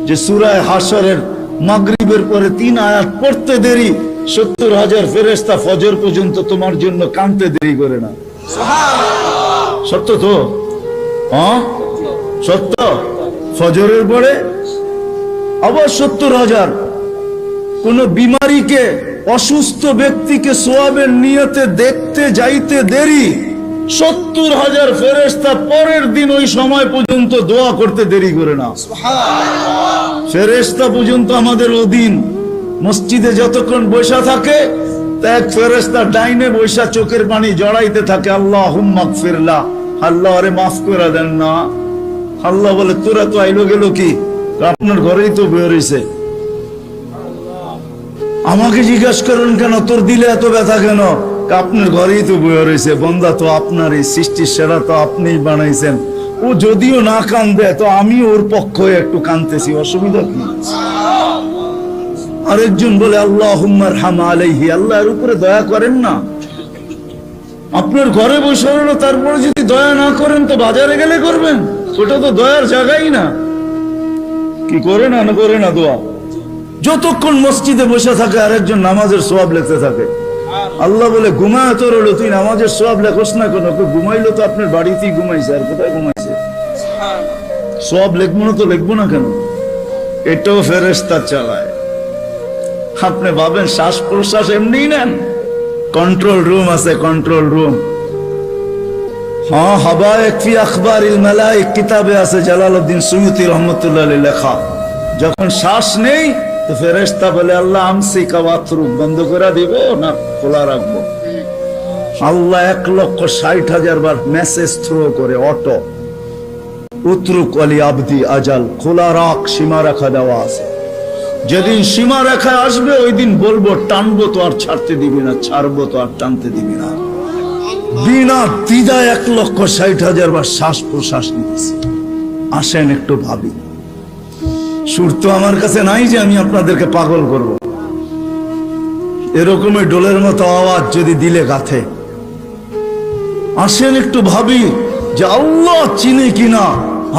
যে সূরা হাশরের মাগরিবের পরে 3 আয়াত পড়তে দেরি 70,000 ফেরেশতা ফজর পর্যন্ত তোমার জন্য কাঁদতে দেরি করে না। সুবহানাল্লাহ। সত্য তো? হ্যাঁ সত্য। ফজরের পরে আবার 70,000। কোন বিমারীকে, অসুস্থ ব্যক্তিকে সোয়াবের নিয়তে দেখতে যাইতে দেরি 70,000 ফেরেশতা পরের দিন ওই সময় পর্যন্ত দোয়া করতে দেরি করে না। সুবহানাল্লাহ। ফেরেশতা পর্যন্ত আমাদের অধীন। মসজিদে যতক্ষণ বসা থাকে এক ফেরেশতা ডাইনে বসা চোখের পানি জড়াইতে থাকে, আল্লাহুম্মা গফিরলা, আল্লাহ আরে মাফ করে দেন না। আল্লাহ বলে তোরা তো আইলো গেল কি, আপনার ঘরেই তো বের হইছে, আমাকে জিজ্ঞাসা করেন কেন তোর দিলে এত ব্যথা কেন? আপনার ঘরেই তো বয়ে রয়েছে, বন্দা তো আপনারই, সৃষ্টির সেরা তো আপনিই বানাইছেন। ও যদিও না কান্দে তো আমি ওর পক্ষ হয়ে একটু কান্দতেছি, অসুবিধা কি? আরেকজন বলে আল্লাহুম্মা আরহাম আলাইহি, আল্লাহ এর উপরে দয়া করেন না। আপনার ঘরে বসে রইলো, তারপরে যদি দয়া না করেন তো বাজারে গেলে করবেন, ওটা তো দয়ার জায়গাই না। কি করে না করে না দোয়া। যতক্ষণ মসজিদে বসে থাকে আরেকজন নামাজের সওয়াব লিখতে থাকে। আল্লাহ বলে ঘুমায় তো রইলো, তুই নামাজের সওয়াব লেখোস না কেন? ঘুমাইলো তো আপনার বাড়িতেই ঘুমাইছে, আর কোথায় ঘুমাইছে? সওয়াব লিখবো না তো লিখবো না কেন? এটাও ফেরেশতা চালায়। আপনি ভাবেন শ্বাস প্রশ্বাস এমনি নেন? কন্ট্রোল রুম আছে, কন্ট্রোল রুম। হ্যাঁ, হাবায়েক ফি আখবারিল মালায়েক কিতাবে আছে, জালালউদ্দিন সুয়ুতী রহমাতুল্লাহ আলাইহি লেখা। যখন শ্বাস নেই তো ফেরেশতা বলে আল্লাহ আমসিকা ওয়াতরুক, বন্ধ করে দিব না খোলা রাখবো? আল্লাহ 1,60,000 বার মেসেজ থ্রো করে, অটো উতরুক আলী আবদি আজাল, খোলা রাখ, সীমা রেখা দেওয়া আছে। যেদিন সীমা রেখা আসবে ওই দিন বলবো টানবো তো আর ছাড়তে দিবি না, ছাড়বো তো আর টানতে দিবি না। বিনা দ্বিধায় 1,60,000 বার শ্বাস প্রশ্বাস নিতেছি। আসেন একটু ভাবি। সুর তো আমার কাছে নাই যে আমি আপনাদেরকে পাগল করব। এরকমই ডোলের মতো আওয়াজ যদি দিলে গাথে। আসেন একটু ভাবি যে আল্লাহ চিনে কিনা,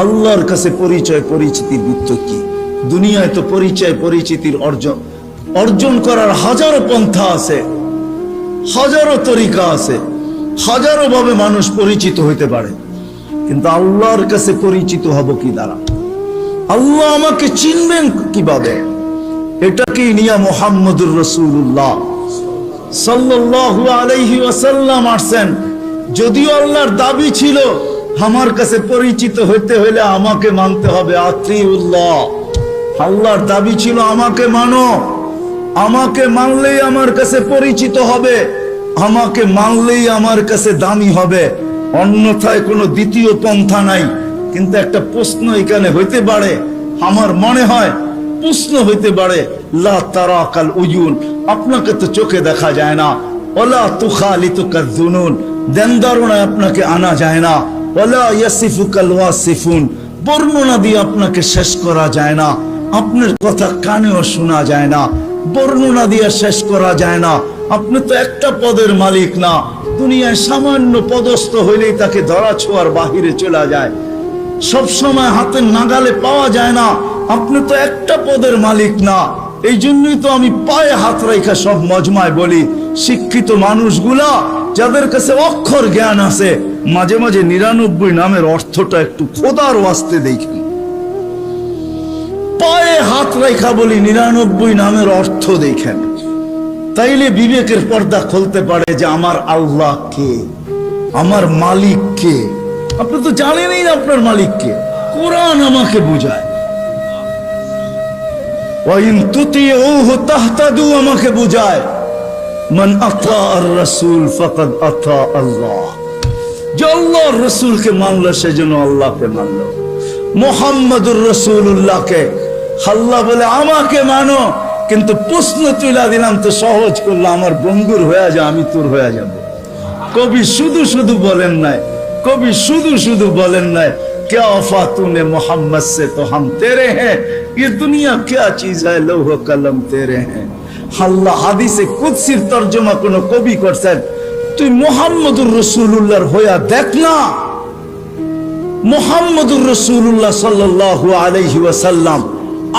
আল্লাহর কাছে পরিচয় পরিচিতির বৃত্ত কি। দুনিয়ায় তো পরিচয় পরিচিতির অর্জন করার হাজারো পন্থা আছে, হাজারো তরিকা আছে, হাজারো ভাবে মানুষ পরিচিত হইতে পারে, কিন্তু আল্লাহর কাছে পরিচিত হব কি দ্বারা? আল্লাহ আমাকে চিনবেন কিভাবে? এটাকেই নিয়ে মুহাম্মদুর রাসূলুল্লাহ সাল্লাল্লাহু আলাইহি ওয়াসাল্লাম আসেন। যদিও আল্লাহর দাবি ছিল আমার কাছে পরিচিত হইতে হইলে আমাকে মানতে হবে, আতিউল্লাহ। আল্লাহর দাবি ছিল আমাকে মানো, আমাকে মানলেই আমার কাছে পরিচিত হবে, আমাকে মানলেই আমার কাছে দামি হবে, অন্যথায় কোনো দ্বিতীয় পন্থা নাই। কিন্তু একটা প্রশ্ন এখানে হইতে পারে, আমার মনে হয় প্রশ্ন হইতে পারে, লা তারাকাল উয়ুন, আপনাকে তো চোখে দেখা যায় না, ওয়ালা তুখালিতুকাজ জুনুন, দেন ধারণায় আপনাকে আনা যায় না, ওয়ালা ইয়াসিফুকাল ওয়াসিফুন, বর্ণনা দিয়ে আপনাকে শেষ করা যায় না, আপনার কথা কানেও শোনা যায় না, বর্ণনা দিয়ে শেষ করা যায় না। আপনি তো একটা পদের মালিক না, দুনিয়ায় সামান্য পদস্থ হইলেই তাকে ধরা ছোঁয়ার বাহিরে চলে যায়, সব সময় হাতের নাগালে পাওয়া যায় না। আপনি তো একটা পদের মালিক না। এই জন্যই তো আমি পায়ে হাত রেখে সব মজমায় বলি, শিক্ষিত মানুষগুলা যাদের কাছে অক্ষর জ্ঞান আছে, মাঝে মাঝে 99 নামের অর্থটা একটু খোদার ওয়াস্তে দেখেন। পায়ে হাত রেখা বলি 99 নামের অর্থ দেখেন, তাইলে বিবেকের পর্দা খুলতে পারে যে আমার আল্লাহ কে, আমার মালিক কে। আপনি তো জানেনই না আপনার মালিক কে, কোরআন আমাকে বুঝায়। ওয়াইন তুতিউহু তাহতাদু আমাকে বুঝায়, মান আতা আর রাসূল ফাকাদ আতা আল্লাহ। যে আল্লাহর রাসূলকে মানলো সেজন্য আল্লাহকে মানলো। মুহাম্মদুর রাসূলুল্লাহকে আল্লাহ বলে আমাকে মানো, কিন্তু প্রশ্ন তুলে দিলাম তো সহজ করলো, আমার বন্ধুর হয়ে যা, আমি তোর হয়ে যাব। কবি শুধু শুধু বলেন নাই, कभी शुद्ध शुद्ध बोलन ना क्या वफा तूने मोहम्मद से तो हम तेरे हैं, ये दुनिया क्या चीज है, लौह कलम तेरे हैं। আল্লাহ হাদিসে কুদসির তরজমা কোন কবি করছেন, তুই মুহাম্মদুর রাসূলুল্লাহর হইয়া দেখ না। মুহাম্মদুর রাসূলুল্লাহ সাল্লাল্লাহু আলাইহি ওয়াসাল্লাম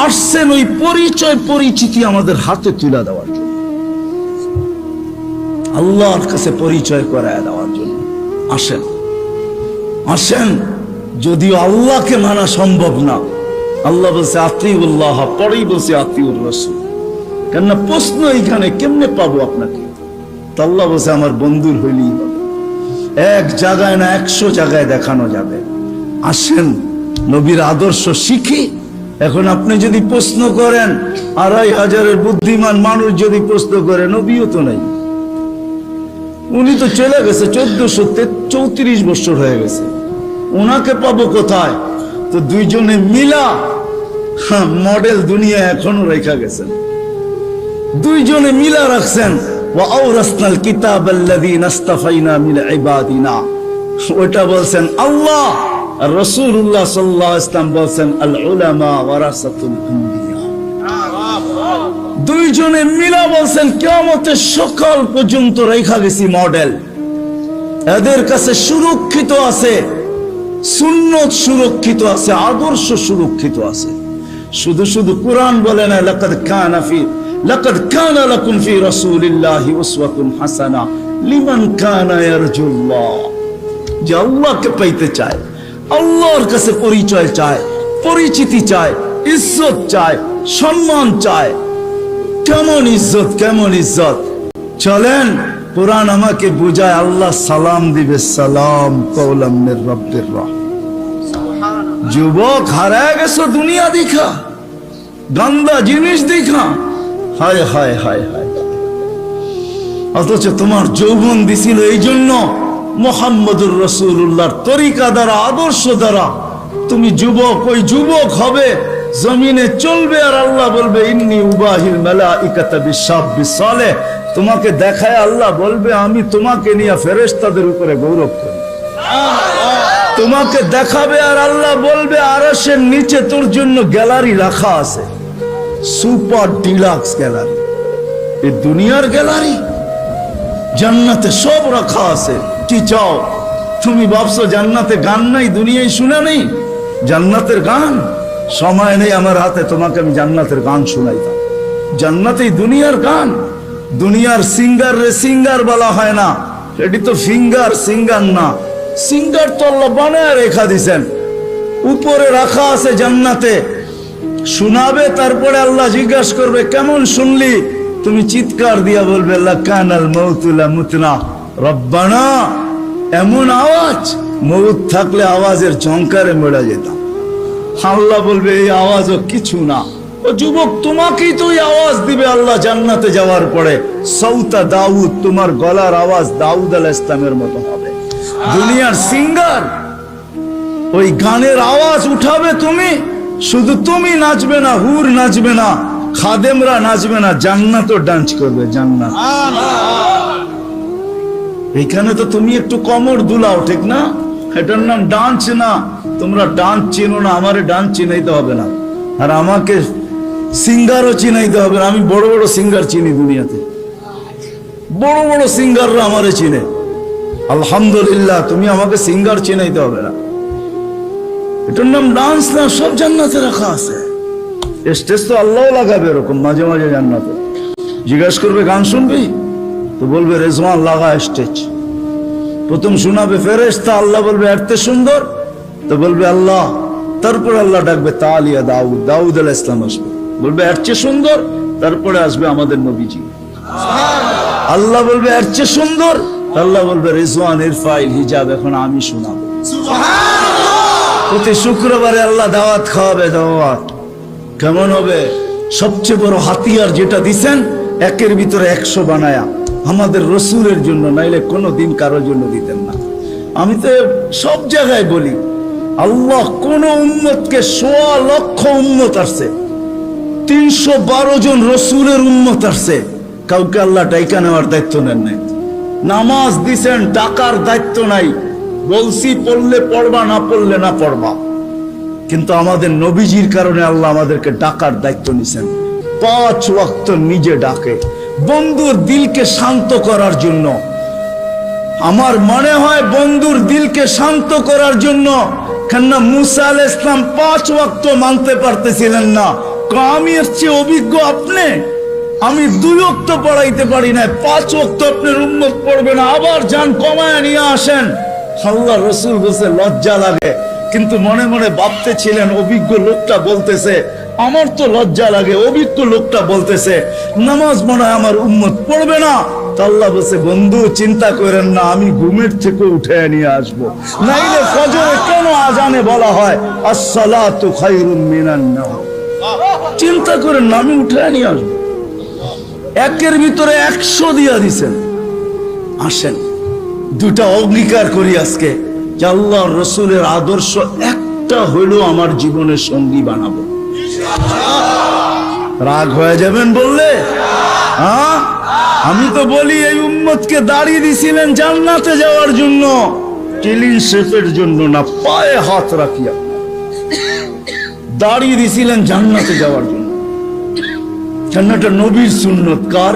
আসছেন ওই পরিচয় পরিচিতি আমাদের হাতে তুলে দেওয়ার জন্য, আল্লাহর কাছে পরিচয় করায় দেওয়ার জন্য। আসেন আসেন, যদিও আল্লাহকে মানা সম্ভব না। আল্লাহ বলছে আতিউল্লাহ, পরেই বলছে আতিউর রাসূল। কেননা প্রশ্ন এইখানে কেমনে পাবো আপনাকে? তো আল্লাহ বলছে আমার বন্ধুর হইলেই হবে। এক জায়গায় না 100 জায়গায় দেখানো যাবে। আসেন নবীর আদর্শ শিখি। এখন আপনি যদি প্রশ্ন করেন, 2500-এর বুদ্ধিমান মানুষ যদি প্রশ্ন করে, নবীও তো নাই, উনি তো চলে গেছে, 1434 বছর হয়ে গেছে, ওনাকে পাবো কোথায়? তো দুইজনে মিলা মডেল দুনিয়া এখনো রেখা গেছেন, দুইজনে মিলা রাখছেন। ওয়া আওরাসনাল কিতাবাল্লাযী নাস্তাফাইনা মিন ইবাদিনা, ওটা বলছেন আল্লাহ, আর রাসূলুল্লাহ সাল্লাল্লাহু আলাইহি ওয়াসাল্লাম বলছেন আল উলামা ওয়ারাসাতুল আম্বিয়া। দুইজনে মিলা বলছেন কিয়ামতের সকাল পর্যন্ত রেখা গেছি মডেল। এদের কাছে সুরক্ষিত আছে, সুন্নত সুরক্ষিত আছে, আদর্শ সুরক্ষিত আছে। শুধু শুধু কোরআন বলে না, লাকাদ কানা লাকুম ফি রাসূলিল্লাহি উসওয়াতুন হাসানা লিমান কানা ইয়ারজুল্লাহ। যে আল্লাহকে পাইতে চায়, আল্লাহর কাছে পরিচয় চায়, পরিচিতি চায়, ইজ্জত চায়, সম্মান চায়। কেমন ইজ্জত, কেমন ইজ্জত! চলেন কোরআন আমাকে বুঝায়, আল্লাহ সালাম দিবে, সালাম কওলাম মির রাব্বির রাহিম। যুবক হারায় গেছো দুনিয়া দেখা, গন্দা জিনিস দেখা, হায় হায় হায় হায়। অথচ তোমার যৌবন দিছিল এই জন্য মুহাম্মদুর রাসূলুল্লাহর তরিকা দ্বারা, আদর্শ দ্বারা তুমি যুবক, ওই যুবক হবে, জমিনে চলবে, আর আল্লাহ বলবে ইন্নী উবাহিল মালাইকাতা বিশাব্বিস সালেহ। তোমাকে দেখায় আল্লাহ বলবে আমি তোমাকে নিয়ে ফেরেশতাদের উপরে গৌরব করি। তোমাকে দেখাবে আর আল্লাহ বলবে আরশের নিচে তোর জন্য গ্যালারি রাখা আছে, সুপার ডিলাক্স গ্যালারি। এই দুনিয়ার গ্যালারি, জান্নাতে সব রাখা আছে। কি চাও তুমি? ভাবছো জান্নাতে গান নাই, দুনিয়ায় শুনে নেই জান্নাতের গান? সময় নেই আমার হাতে, তোমাকে আমি জান্নাতের গান শোনাইতাম। জান্নাতেই দুনিয়ার গান। দুনিয়ার সিঙ্গার রে সিঙ্গার বলা হয় না, এটি তো ফিঙ্গার, সিঙ্গার না। সিঙ্গার তো আল্লাহ বানায় রেখা দিছেন, উপরে রাখা আছে জান্নাতে। শোনাবে, তারপরে আল্লাহ জিজ্ঞাসা করবে কেমন শুনলি? তুমি চিৎকার দিয়া বলবে লাকানাল মাউতু লা মুতনা রব্বানা। এমন আওয়াজ, মউত থাকলে আওয়াজের ঝংকারে মরে যেতাম। আল্লাহ বলবে এই আওয়াজও কিছু না। ও যুবক, তোমাকেই তো এই আওয়াজ দিবে আল্লাহ জান্নাতে যাওয়ার পরে। সৌতা দাউদ, তোমার গলার আওয়াজ দাউদ আলাইহিস সালামের মতো হবে। দুনিয়ার সিঙ্গার ওই গানের আওয়াজ উঠাবে তুমি, শুধু তুমি নাচবে না, হুর নাচবে না, খাদেমরা নাচবে না, জান্নাতও ডান্স করবে। জান্নাত এইখানে তো তুমি একটু কমর দুলাও, ঠিক না? এটার নাম ডান্স না। তোমরা ডান্স চিনো না, আমারে ডান্স চিনাইতে হবে না, আর আমাকে সিঙ্গারও চিনাইতে হবে না। আমি বড় বড় সিঙ্গার চিনি দুনিয়াতে, বড় বড় সিঙ্গাররা আমারে চিনে। আলহামদুলিল্লাহ, তুমি আমাকে সিঙ্গার চিনাইতে হবে না। এটার নাম ডান্স না, সব জান্নাতে রাখা আছে। স্টেজ তো আল্লাহ লাগাবে এরকম মাঝে মাঝে জান্নাতে। জিজ্ঞাসা করবে গান শুনবি? তো বলবে রেজওয়ান লাগা স্টেজ। প্রথম শোনাবে ফেরেশতা, আল্লাহ বলবে এত সুন্দর, তো বলবে আল্লাহ। তারপর আল্লাহ ডাকবে তালিয়া দাউদ, দাউদ আলাইহিস সালাম আসবে, বলবে এর চেয়ে সুন্দর। তারপরে আসবে আমাদের নবীজি, আল্লাহ বলবে এর চেয়ে সুন্দর। আল্লাহ বলবে রিজওয়ান ইরফাইল হিজাব, এখন আমি শোনাবো। প্রতি শুক্রবারে আল্লাহ দাওয়াত খাওয়াবে। দাওয়াত কেমন হবে? সবচেয়ে বড় হাতিয়ার যেটা দিছেন, একের ভিতরে 100 বানায়া আমাদের রসুলের জন্য, নাইলে কোনোদিন কারোর জন্য দিতেন না। আমি তো সব জায়গায় বলি, আল্লাহ কোন উম্মতকে 1.25 লক্ষ উম্মত আসছে, 312 জন রসুলের উম্মত আসছে, কাউকে আল্লাহ টাইকা নেওয়ার দায়িত্ব নেন নাই। নামাজ দিছেন, টাকার দায়িত্ব নাই, বলছি পড়লে পড়বা, না পড়লে না পড়বা। কিন্তু আমাদের নবীজির কারণে আল্লাহ আমাদেরকে ডাকার দায়িত্ব নিছেন। 5 ওয়াক্ত নিজে ডাকে, বন্ধুর দিলকে শান্ত করার জন্য। আমার মনে হয় বন্ধুর দিলকে শান্ত করার জন্য। কেননা মুসা আলাইহিস সালাম 5 ওয়াক্ত মানতে পারতেছিলেন না, আমি এর চেয়ে অভিজ্ঞ আপনি? আমি 2 ওয়াক্ত পড়াইতে পারি না, 5 ওয়াক্ত আপনার উম্মত পড়বে না, আবার যান কমায় নিয়ে আসেন। আল্লাহ রসুল বলছে লজ্জা লাগে, কিন্তু মনে মনে ভাবতে ছিলেন অভিজ্ঞ লোকটা বলতেছে, আমার তো লজ্জা লাগে, অভিজ্ঞ লোকটা বলতেছে নামাজ মনে হয় আমার উম্মত পড়বে না। তো আল্লাহ বলছে বন্ধু চিন্তা করেন না, আমি ঘুমের থেকে উঠে নিয়ে আসবো। নাইলে ফজরে কেন আজানে বলা হয় আসসালাতু খায়রুম মিনান নাওম? চিন্তা করেন না, আমি উঠে নিয়ে আসবো। একের ভিতরে 100 দিয়া দিছেন। আসেন 2টা অঙ্গীকার করি আজকে যে আল্লাহর রসুলের আদর্শ একটা হইলো আমার জীবনের সঙ্গী বানাবো। রাগ হয়ে যাবেন বললে? হ্যাঁ, আমি তো বলি এই উম্মতকে দাঁড়িয়ে দিছিলেন জান্নাতে যাওয়ার জন্য, ক্লিন শেফের জন্য না। পায়ে হাত রাখিয়া দাঁড়িয়ে দিছিলেন জান্নাতে যাওয়ার জন্য। জান্নাতটা নবীর সুন্নত। কার?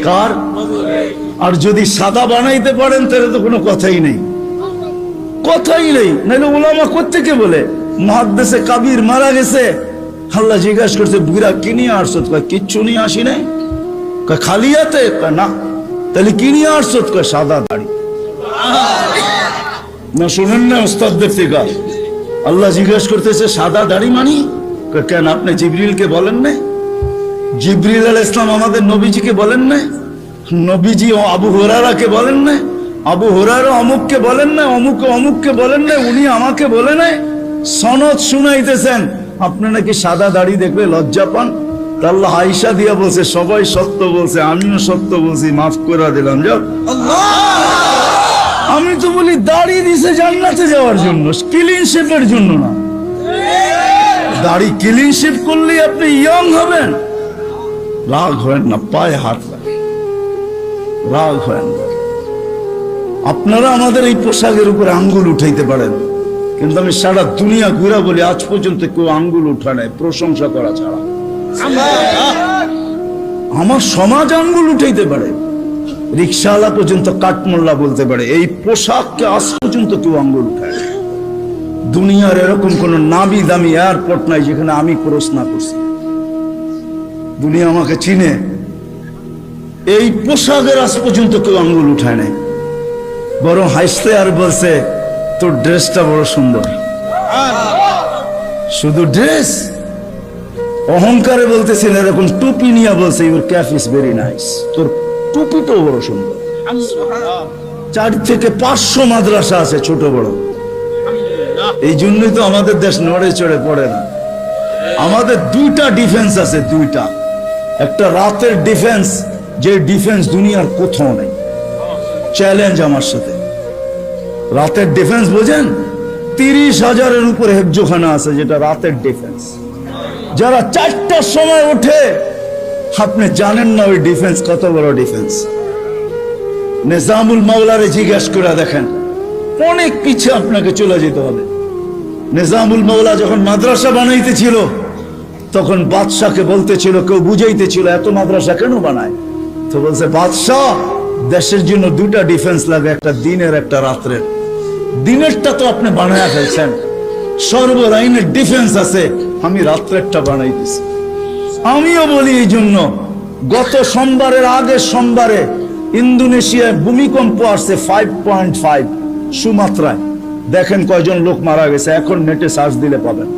কার? আর যদি সাদা বানাইতে পারেন তাহলে তো কোনো কথাই নেই, কথাই নেই। নাহলে উলামা কোত্থেকে বলে মুহাদ্দিসে কাবীর মারা গেছে, আল্লাহ জিজ্ঞাসা করছে বুড়া কি নিয়ে আসছো? কিচ্ছু নিয়ে আসি নাই। খালি হাতে? না। তাহলে কি নিয়ে আসছো? সাদা দাড়ি। না শুনেন না ওস্তাদদের থেকে? আল্লাহ জিজ্ঞাসা করতেছে সাদা দাড়ি মানি? কেন আপনি জিবরিলকে বলেন না? জিবরিল আলাইহিস সালাম আমাদের নবীজিকে বলেন না? নবীজি ও আবু হুরায়রাকে বলেন না? আবু হুরায়রা অমুককে বলেন না? অমুকে অমুককে বলেন না? উনি আমাকে বলে নাই? সনদ শুনাইতেছেন, আপনি নাকি সাদা দাড়ি দেখলে লজ্জা পান। আল্লাহ আয়েশা দিয়া বলছে সবাই সত্য বলছে, আমিও সত্য বলছি, মাফ করে দিলাম। যাও। আমি তো বলি দাড়ি দিছে জান্নাতে যাওয়ার জন্য, ক্লিন শেপের জন্য না। দাড়ি ক্লিন শেপ করলে আপনি ইয়ং হবেন। রাগ হয় না, পায়ে হাত লাগে, রাগ হয় না। আপনারা আমাদের এই পোশাকের উপরে আঙ্গুল উঠাইতে পারেন, কিন্তু আমি সারা দুনিয়া ঘুরা বলি আজ পর্যন্ত কেউ আঙ্গুল উঠায় নাই প্রশংসা করা ছাড়া। আমার সমাজ আঙ্গুল উঠাইতে পারে, রিক্সাওয়ালা পর্যন্ত কাঠমোল্লা বলতে পারে, এই পোশাককে আজ পর্যন্ত কেউ আঙ্গুল উঠায়। দুনিয়ার এরকম কোন নামি দামি এয়ারপোর্ট নাই যেখানে আমি ক্রস না করছি। দুনিয়া আমাকে চিনে, এই পোশাকের আজ পর্যন্ত কেউ আঙ্গুল উঠায় নাই। বরং হাসতে আর বলছে তোর ড্রেসটা বড় সুন্দর। শুধু ড্রেস, অহংকারে বলতেছেন এরকম টুপি নিয়ে বলছে your cap is very nice, তোর টুপিটাও বড় সুন্দর। 4 থেকে 500 মাদ্রাসা আছে ছোট বড়। এই জন্যই তো আমাদের দেশ নড়ে চড়ে পড়ে না। আমাদের 2টা ডিফেন্স আছে, 2টা। একটা রাতের ডিফেন্স, যে ডিফেন্স দুনিয়ার কোথাও নেই। চ্যালেঞ্জ আমার সাথে। রাতের ডিফেন্স বোঝেন? 30,000-এর উপরে হেফজোখানা আছে যেটা রাতের ডিফেন্স। যারা 4টার সময় ওঠে, আপনি জানেন না ওই ডিফেন্স কত বড় ডিফেন্স। নিজামুল মাওলারে জিজ্ঞাসা করে দেখেন, অনেক পিছিয়ে আপনাকে চলে যেতে হবে। নিজামুল মাওলা যখন মাদ্রাসা বানাইতেছিল তখন বাদশাকে বলতেছিল, কেউ বুঝাইতেছিল এত মাদ্রাসা কেন বানায়? তো বলছে বাদশাহ দেশের জন্য 2টা ডিফেন্স লাগে, একটা দিনের একটা রাত্রের। দিনেরটা তো আপনি বানায়া ফেলছেন, সর্বরাইনের ডিফেন্স আছে, আমি রাত্রেরটা বানাইতেছি। আমিও বলি এই জন্য গত সোমবারের আগের সোমবারে ইন্দোনেশিয়ায় ভূমিকম্প আসছে 5.5 সুমাত্রায়। দেখেন কয়জন লোক মারা গেছে, এখন নেটে সার্চ দিলে পাবেন।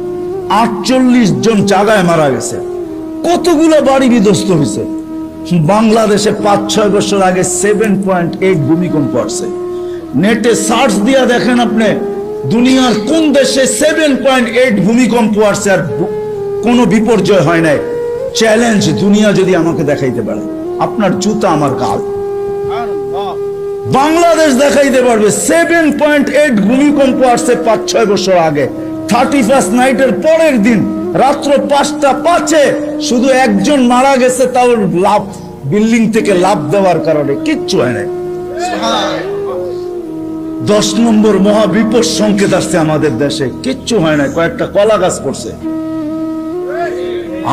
48 জন জায়গায় মারা গেছে, কতগুলো বাড়ি বিধ্বস্ত হয়েছে। বাংলাদেশে 5-6 বছর আগে 7.8 ভূমিকম্প আসছে। নেটে সার্চ দিয়া দেখেন আপনি দুনিয়ার কোন দেশে 7.8 ভূমিকম্প আসছে আর কোনো বিপর্যয় হয় নাই। চ্যালেঞ্জ, দুনিয়া যদি আমাকে দেখাইতে পারে, আপনার জুতা আমার গাল। বাংলাদেশ দেখাইতে পারবে 7.8 ভূমিকম্প আসছে 5-6 বছর আগে। 31st নাইটের পরের দিন রাত্র 5:05 শুধু একজন মারা গেছে, তাও লাভ, বিল্ডিং থেকে লাভ দেওয়ার কারণে, কিচ্ছু হয় নাই। 10 নম্বর মহাবিপদ সংকেত আসছে আমাদের দেশে, কিচ্ছু হয় না, কয়েকটা কলা গাছ পড়ছে।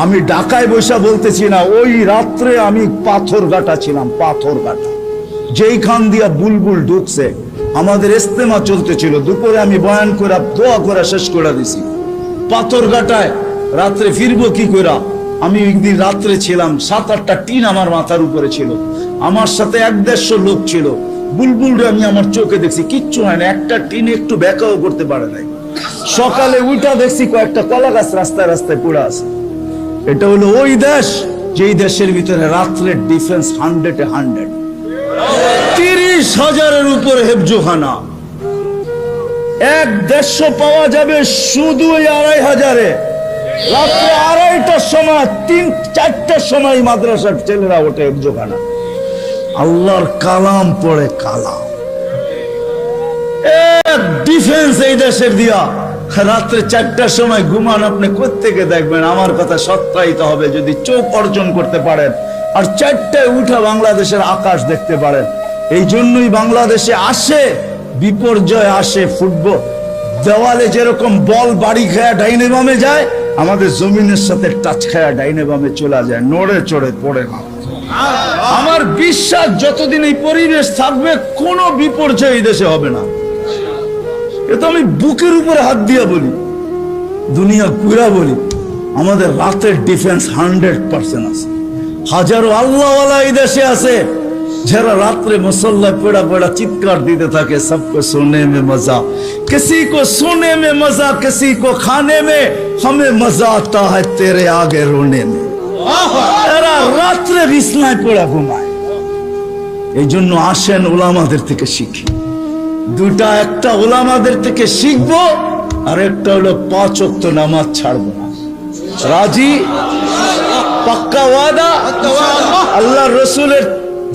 আমি ঢাকায় বসে বলতেছি না, ওই রাত্রে আমি পাথরঘাটা ছিলাম, পাথরঘাটা, যেইখান দিয়া বুলবুল ঢুকছে। আমাদের ইস্তেমা চলতেছিল, দুপুরে আমি বয়ান করে দোয়া করে শেষ করে দিছি। পাথরঘাটায় রাত্রে ফিরবো কি করে? আমি একদিন রাত্রে ছিলাম, 7-8টা টিন আমার মাথার উপরে ছিল, আমার সাথে 1-150 লোক ছিল। বুলবুলটা আমি আমার চোখে দেখছি, কিচ্ছু হয় না, একটা টিন একটু ব্যাকাও করতে পারে নাই। সকালে উঠা দেখছি কয়েকটা কলা গাছ রাস্তায় রাস্তায় পড়ে আছে। এটা হলো ওই দেশ যেই দেশের ভিতরে রাত্রের ডিফেন্স 100-এ 100, 30,000-এর উপরে হেফজোখানা। 1-150 পাওয়া যাবে শুধু 2,500-এ। রাত্রে 2:30টার সময়, 3-4টার সময় মাদ্রাসার ছেলেরা ওঠে হেফজোখানা, আল্লাহর কালাম পড়ে। কালাম এক ডিফেন্স এই দেশের দিয়া। রাত্রে 4টার সময় ঘুমান, আপনি কোত্থেকে দেখবেন? আমার কথা সত্যায়িত হবে যদি চোখ অর্জন করতে পারেন আর 4টায় উঠা বাংলাদেশের আকাশ দেখতে পারেন। এই জন্যই বাংলাদেশে আসে বিপর্যয়, আসে ফুটবল। দেওয়ালে যেরকম বল বাড়ি খায়া ডাইনে বামে যায়, আমাদের জমিনের সাথে টাচ খায়া ডাইনে বামে চলে যায়, নড়ে চড়ে পড়ে না। আমার বিশ্বাস যতদিন এই পরিবেশ থাকবে কোনো বিপর্যয় এই দেশে হবে না। এটা আমি বুকের উপরে হাত দিয়ে বলি, দুনিয়া কুইরা বলি। আমাদের রাতের ডিফেন্স 100% আছে। হাজারো আল্লাহওয়ালা এই দেশে আছে যারা রাত্রে মুসল্লায় পড়া পড়া চিৎকার দিতে থাকে, সবকো সোনে মে মজা, কিসি কো সোনে মে মজা, কিসি কো খানে মে, হমে মজা আতা হ্যায় তেরে আগে রোনে মে। এরা রাত্রে বিছনায় পড়া ঘুমায়। এই জন্য আসেন ওলামাদের থেকে শিখি। দুটা, একটা ওলামাদের থেকে শিখবো, আর একটা হলো 5 ওয়াক্ত নামাজ ছাড়বো না। রাজি? পাক্কা ওয়াদা? আল্লাহ রসুলের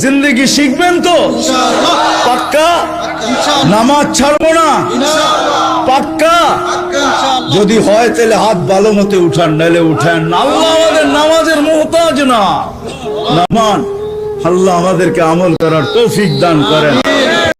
জিন্দগি শিখবেন তো? পাক্কা? নামাজ ছাড়বো না? পাক্কা? যদি হয় তাহলে হাত ভালো মতো উঠান, নাইলে উঠান। আল্লাহ আমাদের নামাজের মুহতাজ না। নামান আল্লাহ আমাদেরকে আমল করার তৌফিক দান করেন।